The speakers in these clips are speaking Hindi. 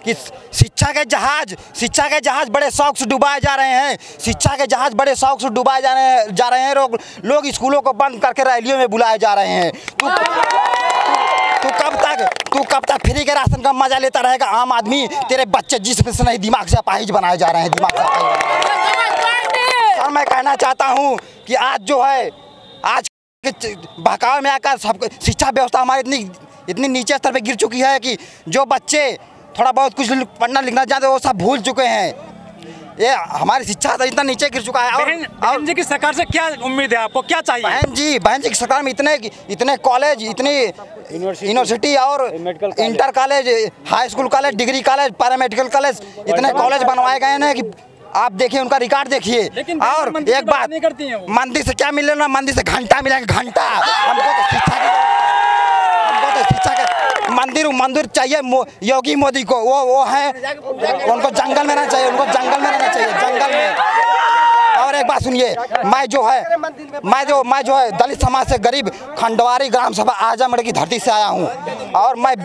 कि शिक्षा के जहाज बड़े शौक से डुबाए जा रहे हैं। शिक्षा के जहाज बड़े शौक से डुबाए जा रहे हैं। लोग स्कूलों को बंद करके रैलियों में बुलाए जा रहे हैं। तू कब तक फ्री के राशन का मजा लेता रहेगा आम आदमी? तेरे बच्चे जिस्म से नहीं दिमाग से अपाहिज बनाए जा रहे हैं, दिमाग से। और मैं कहना चाहता हूँ कि आज जो है, आज के बहकावे में आकर सब शिक्षा व्यवस्था हमारी इतनी नीचे स्तर पे गिर चुकी है कि जो बच्चे थोड़ा बहुत कुछ पढ़ना लिखना जानते वो सब भूल चुके हैं। ये हमारी शिक्षा तो इतना नीचे गिर चुका है। बहन जी की सरकार से क्या उम्मीद है आपको, क्या चाहिए? बहन जी की सरकार में इतने कॉलेज, इतनी यूनिवर्सिटी और inter college, high school college, degree college, paramedical college, इतने कॉलेज बनवाए गए हैं कि आप देखिए, उनका रिकॉर्ड देखिए। और एक बात, मंदिर से क्या मिलेगा? मंदिर से घंटा मिलेगा, घंटा। हमको तो शिक्षा के मंदिर चाहिए योगी मोदी को। वो है, उनको जंगल में रहना चाहिए, जंगल में। और एक बात सुनिए, मैं जो है दलित समाज से गरीब खंडवारी ग्राम सभा आजमगढ़ की धरती से आया हूँ और मैं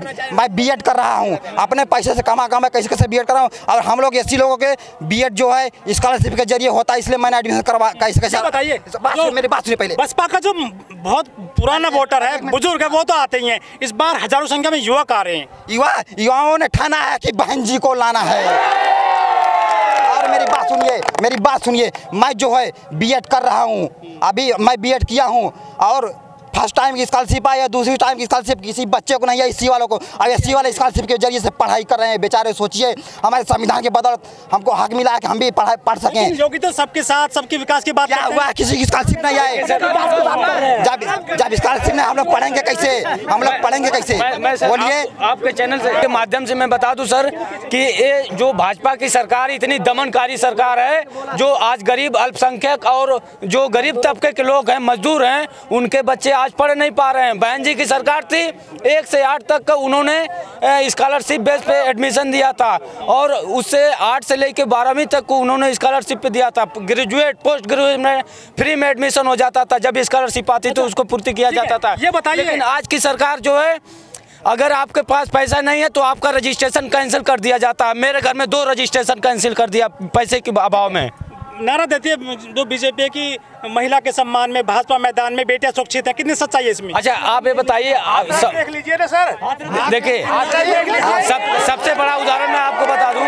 बीएड कर रहा हूँ। अपने पैसे से कमा कैसे बीएड कर रहा हूँ। और हम लोग एससी लोगों के बीएड जो है स्कॉलरशिप के जरिए होता है, इसलिए मैंने एडमिशन करवा। कैसे बताइए, मेरी बात सुनिए पहले। बसपा का जो बहुत पुराना वोटर है, बुजुर्ग है, वो तो आते ही हैं। इस बार हजारों संख्या में युवक आ रहे हैं। युवाओं ने ठाना है कि बहन जी को लाना है। और मेरी बात सुनिए, मैं जो है बीएड कर रहा हूँ, अभी मैं बीएड किया हूँ और फर्स्ट टाइम की स्कॉलरशिप आई है, दूसरी टाइम की स्कॉलरशिप किसी बच्चे को नहीं है, एससी वालों को। अब एससी वाले स्कॉलरशिप के जरिए से पढ़ाई कर रहे हैं बेचारे। सोचिए, हमारे संविधान के बदौलत हमको हक मिला है कि हम भी पढ़ सकें। योगी तो सबके साथ, सबके विकास की बात क्या हुआ? किसी की स्कॉलरशिप नहीं आए। जब स्कॉलरशिप नहीं, हम लोग पढ़ेंगे कैसे? बोलिए। आपके चैनल के माध्यम से मैं बता दूं सर कि ये जो भाजपा की सरकार इतनी दमनकारी सरकार है, जो आज गरीब, अल्पसंख्यक और जो गरीब तबके के लोग हैं, मजदूर हैं, उनके बच्चे आज पढ़ नहीं पा रहे हैं। बहन जी की सरकार थी, 1 से 8 तक का उन्होंने स्कॉलरशिप बेस पे एडमिशन दिया था और उससे 8 से लेकर 12वीं तक को उन्होंने स्कॉलरशिप पे दिया था। ग्रेजुएट, पोस्ट ग्रेजुएट में फ्री में एडमिशन हो जाता था। जब स्कॉलरशिप आती तो उसको पूर्ति किया जाता था। ये बताइए, लेकिन आज की सरकार जो है, अगर आपके पास पैसा नहीं है तो आपका रजिस्ट्रेशन कैंसिल कर दिया जाता है। मेरे घर में 2 रजिस्ट्रेशन कैंसिल कर दिया पैसे के अभाव में। नारा देती है जो बीजेपी की महिला के सम्मान में भाजपा मैदान में बेटियां सुरक्षित है, कितनी सच्चाई है इसमें? अच्छा, आप ये बताइए। देख लीजिए ना सर, देखिए, सबसे बड़ा उदाहरण मैं आपको बता दूं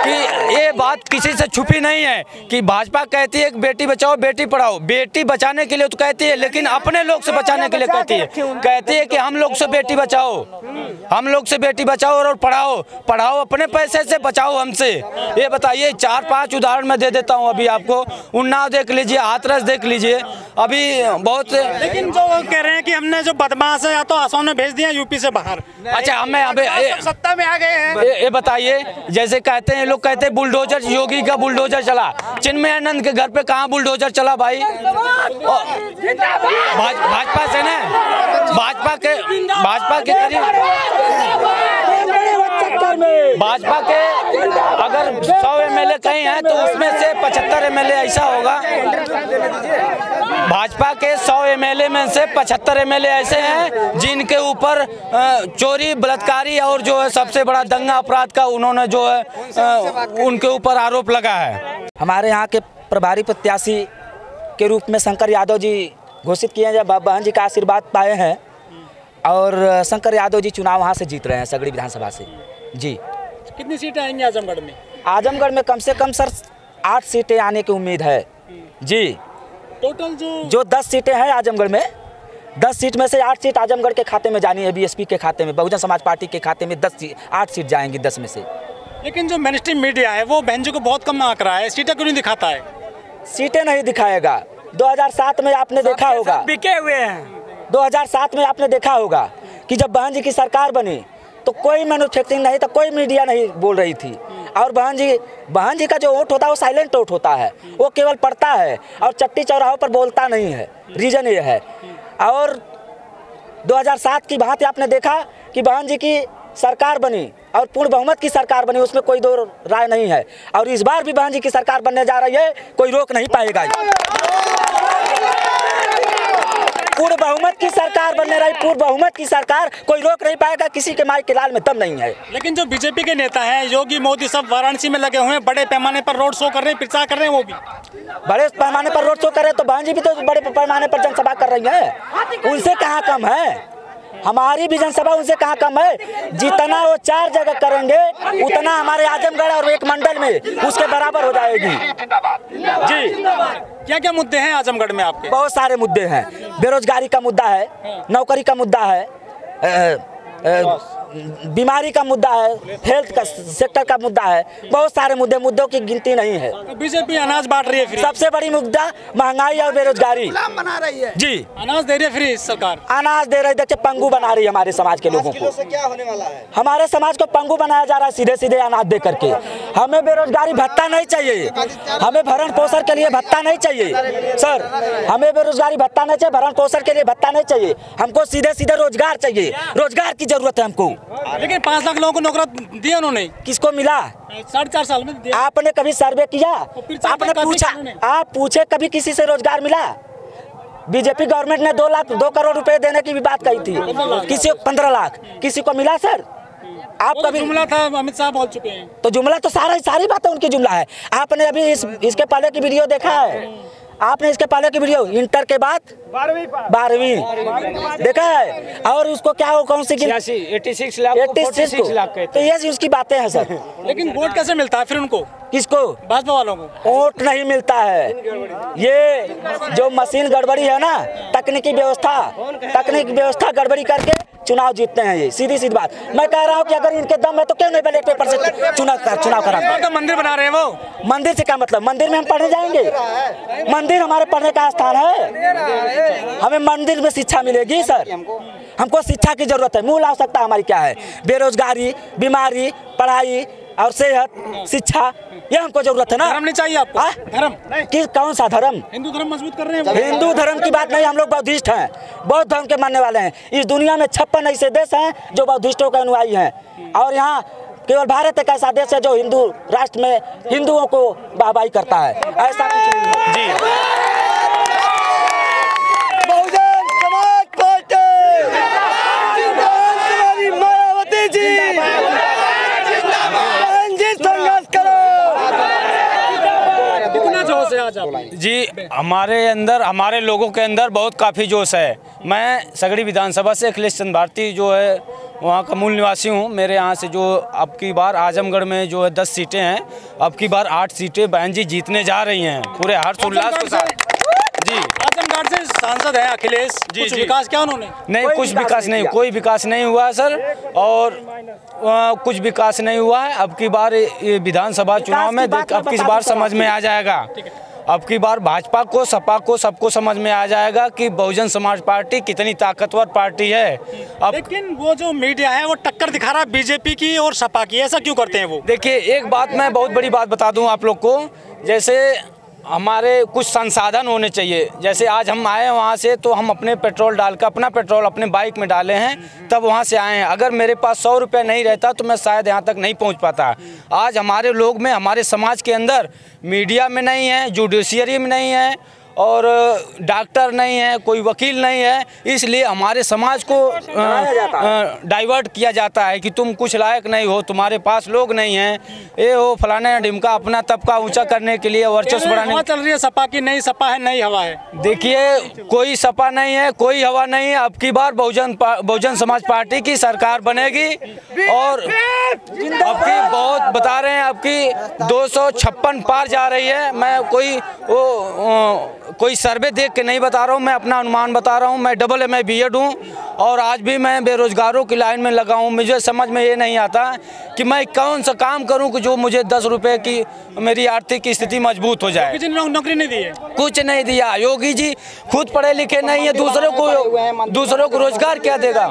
कि ये बात किसी से छुपी नहीं है कि भाजपा कहती है कि बेटी बचाओ बेटी पढ़ाओ। बेटी बचाने के लिए तो कहती है, लेकिन अपने लोग से बचाने के लिए कहती है कि हम लोग से बेटी बचाओ, हम लोग से बेटी बचाओ और पढ़ाओ अपने पैसे से, बचाओ हमसे। ये बताइए, 4-5 उदाहरण मैं दे देता हूँ अभी आपको। उन्नाव देख लीजिए, हाथरस देख लीजिए, अभी बहुत से। लेकिन जो कह रहे हैं कि हमने जो बदमाश है या तो आसमान में भेज दिया यूपी से बाहर। अच्छा, हमें अभी सत्ता में आ गए हैं। ये बताइए, जैसे कहते हैं लोग, कहते हैं बुलडोजर, योगी का बुलडोजर चला। चिन्मयानंद के घर पे कहाँ बुलडोजर चला भाई? भाजपा से ना, भाजपा के करीब, भाजपा के अगर 100 एमएलए कहीं हैं तो उसमें से 75 एमएलए ऐसा होगा। भाजपा के 100 एमएलए में से 75 एमएलए ऐसे हैं जिनके ऊपर चोरी, बलात्कारी और जो है सबसे बड़ा दंगा अपराध का उन्होंने जो है उनके ऊपर आरोप लगा है। हमारे यहाँ के प्रभारी प्रत्याशी के रूप में शंकर यादव जी घोषित किए हैं, जब बहन जी का आशीर्वाद पाए हैं और शंकर यादव जी चुनाव वहाँ से जीत रहे हैं, सगड़ी विधानसभा से जी। कितनी सीटें आएंगी आजमगढ़ में? आजमगढ़ में कम से कम सर 8 सीटें आने की उम्मीद है जी। टोटल जो 10 सीटें हैं आजमगढ़ में, 10 सीट में से 8 सीट आजमगढ़ के खाते में जानी है, बीएसपी के खाते में, बहुजन समाज पार्टी के खाते में 8 सीट जाएंगी 10 में से। लेकिन जो मेन स्ट्रीम मीडिया है वो बहन जी को बहुत कम आंक रहा है, सीटें क्यों नहीं दिखाता है? सीटें नहीं दिखाएगा। 2007 में आपने देखा होगा, बिके हुए हैं। 2007 में आपने देखा होगा कि जब बहन जी की सरकार बनी तो कोई मैन्युफैक्चरिंग नहीं था, कोई मीडिया नहीं बोल रही थी। और बहन जी का जो वोट होता है वो साइलेंट वोट होता है, वो केवल पढ़ता है और चट्टी चौराहों पर बोलता नहीं है। रीजन ये है। और 2007 की भांति आपने देखा कि बहन जी की सरकार बनी और पूर्ण बहुमत की सरकार बनी, उसमें कोई दो राय नहीं है। और इस बार भी बहन जी की सरकार बनने जा रही है, कोई रोक नहीं पाएगा। पूर्ण बहुमत की सरकार बनने रही, पूर्ण बहुमत की सरकार, कोई रोक नहीं पाएगा, किसी के माई के लाल में दम नहीं है। लेकिन जो बीजेपी के नेता हैं, योगी मोदी, सब वाराणसी में लगे हुए हैं, बड़े पैमाने पर रोड शो कर रहे हैं, प्रचार कर रहे हैं, वो भी बड़े पैमाने पर रोड शो कर रहे हैं, तो बहन जी भी तो बड़े पैमाने पर जनसभा कर रही है, उनसे कहाँ कम है? हमारी भी जनसभा उनसे कहाँ कम है? जितना वो 4 जगह करेंगे उतना हमारे आजमगढ़ और एक मंडल में उसके बराबर हो जाएगी। जी, क्या क्या मुद्दे हैं आजमगढ़ में आपके? बहुत सारे मुद्दे हैं। बेरोजगारी का मुद्दा है, नौकरी का मुद्दा है, बीमारी का मुद्दा है, हेल्थ का सेक्टर का मुद्दा है, बहुत सारे मुद्दों की गिनती नहीं है। बीजेपी अनाज बांट रही है फ्री, सबसे बड़ी मुद्दा महंगाई और बेरोजगारी बना रही है जी। अनाज दे रही है फ्री सरकार, अनाज दे रही, देखिए पंगु बना रही है हमारे समाज के लोगों को। क्या होने वाला है? हमारे समाज को पंगु बनाया जा रहा है सीधे सीधे अनाज दे करके। हमें बेरोजगारी भत्ता नहीं चाहिए, हमें भरण पोषण के लिए भत्ता नहीं चाहिए सर, हमें बेरोजगारी भत्ता नहीं चाहिए, भरण पोषण के लिए भत्ता नहीं चाहिए, हमको सीधे सीधे रोजगार चाहिए, रोजगार की जरूरत है हमको। लेकिन 5 लाख लोगों को नौकरी दिया उन्होंने, किसको मिला? 4.5 साल में दिया। आपने कभी सर्वे किया? प्रचार आपने करने पूछा? उन्होंने। आप पूछे कभी किसी से रोजगार मिला? बीजेपी गवर्नमेंट ने 2 करोड़ रुपए देने की भी बात कही थी, किसी को 15 लाख, किसी को मिला सर? आप वो कभी जुमला था, अमित शाह बोल चुके हैं। तो जुमला तो सारी बातें उनकी जुमला है। आपने अभी इसके पहले की वीडियो देखा है? आपने इसके पहले की वीडियो इंटर के बाद 12वीं देखा है? और उसको क्या हो, कौन सी 86 लाख 86 लाख, तो ये उसकी बातें हैं सर। लेकिन वोट कैसे मिलता है फिर उनको, किसको? भाजपा वालों को वोट नहीं मिलता है। ये जो मशीन गड़बड़ी है ना, तकनीकी व्यवस्था गड़बड़ी करके चुनाव जीतते हैं, ये सीधी सी बात। मैं कह रहा हूँ कि अगर इनके दम है तो क्यों नहीं बैलेट पेपर से चुनाव करा? तो मंदिर बना रहे हैं वो। मंदिर से क्या मतलब? मंदिर में हम पढ़ने जाएंगे? मंदिर हमारे पढ़ने का स्थान है, हमें मंदिर में शिक्षा मिलेगी सर। हमको शिक्षा की जरूरत है। मूल आवश्यकता हमारी क्या है? बेरोजगारी, बीमारी, पढ़ाई और सेहत, शिक्षा, ये हमको जरूरत है ना। धर्म नहीं चाहिए आपको? धर्म किस, कौन सा धर्म? हिंदू धर्म मजबूत कर रहे हैं। हिंदू धर्म की बात नहीं, हम लोग बौद्धिस्ट हैं, बौद्ध धर्म के मानने वाले हैं। इस दुनिया में 56 ऐसे देश हैं जो बौद्धिस्टों के अनुयायी हैं, और यहाँ केवल भारत एक ऐसा देश है जो हिंदू राष्ट्र में हिंदुओं को वाहवाही करता है। ऐसा कुछ नहीं है जी। जी, हमारे लोगों के अंदर बहुत काफ़ी जोश है। मैं सगड़ी विधानसभा से अखिलेश चंद्र भारती जो है वहाँ का मूल निवासी हूँ। मेरे यहाँ से जो अब की बार आजमगढ़ में जो है 10 सीटें हैं, अब की बार 8 सीटें बहन जी जीतने जा रही हैं पूरे हर्षोल्लास के साथ। जी, आजमगढ़ से सांसद है अखिलेश जी। कुछ विकास क्या उन्होंने? नहीं, कुछ विकास नहीं, कोई विकास नहीं हुआ है सर, और कुछ विकास नहीं हुआ है। अब की बार ये विधानसभा चुनाव में अब की बार समझ में आ जाएगा। अब की बार भाजपा को, सपा को, सबको समझ में आ जाएगा कि बहुजन समाज पार्टी कितनी ताकतवर पार्टी है। अब लेकिन वो जो मीडिया है वो टक्कर दिखा रहा है बीजेपी की और सपा की, ऐसा क्यों करते हैं वो? देखिए, एक बात मैं बहुत बड़ी बात बता दूं आप लोग को, जैसे हमारे कुछ संसाधन होने चाहिए। जैसे आज हम आए वहाँ से, तो हम अपने पेट्रोल डाल कर, अपना पेट्रोल अपने बाइक में डाले हैं, तब वहाँ से आए हैं। अगर मेरे पास 100 रुपये नहीं रहता तो मैं शायद यहाँ तक नहीं पहुँच पाता। आज हमारे लोग में, हमारे समाज के अंदर मीडिया में नहीं है, जुडिशियरी में नहीं है, और डॉक्टर नहीं है, कोई वकील नहीं है, इसलिए हमारे समाज को डाइवर्ट किया जाता है कि तुम कुछ लायक नहीं हो, तुम्हारे पास लोग नहीं हैं, ये हो फलाने ढिमका, अपना तबका ऊंचा करने के लिए, वर्चस्व बढ़ाने। चल रही है सपा की, नई सपा है, नई हवा है। देखिए, कोई सपा नहीं है, कोई हवा नहीं है। अब की बार बहुजन समाज पार्टी की सरकार बनेगी, और अब की बहुत बता रहे हैं, अब की 256 पार जा रही है। मैं कोई सर्वे देख के नहीं बता रहा हूँ, मैं अपना अनुमान बता रहा हूँ। मैं AA BEd हूँ, और आज भी मैं बेरोजगारों की लाइन में लगा हूँ। मुझे समझ में ये नहीं आता कि मैं कौन सा काम करूँ कि जो मुझे 10 रुपये की मेरी आर्थिक स्थिति मजबूत हो जाए। नौकरी नहीं दी है, कुछ नहीं दिया। योगी जी खुद पढ़े लिखे नहीं है, दूसरों को रोजगार क्या देगा?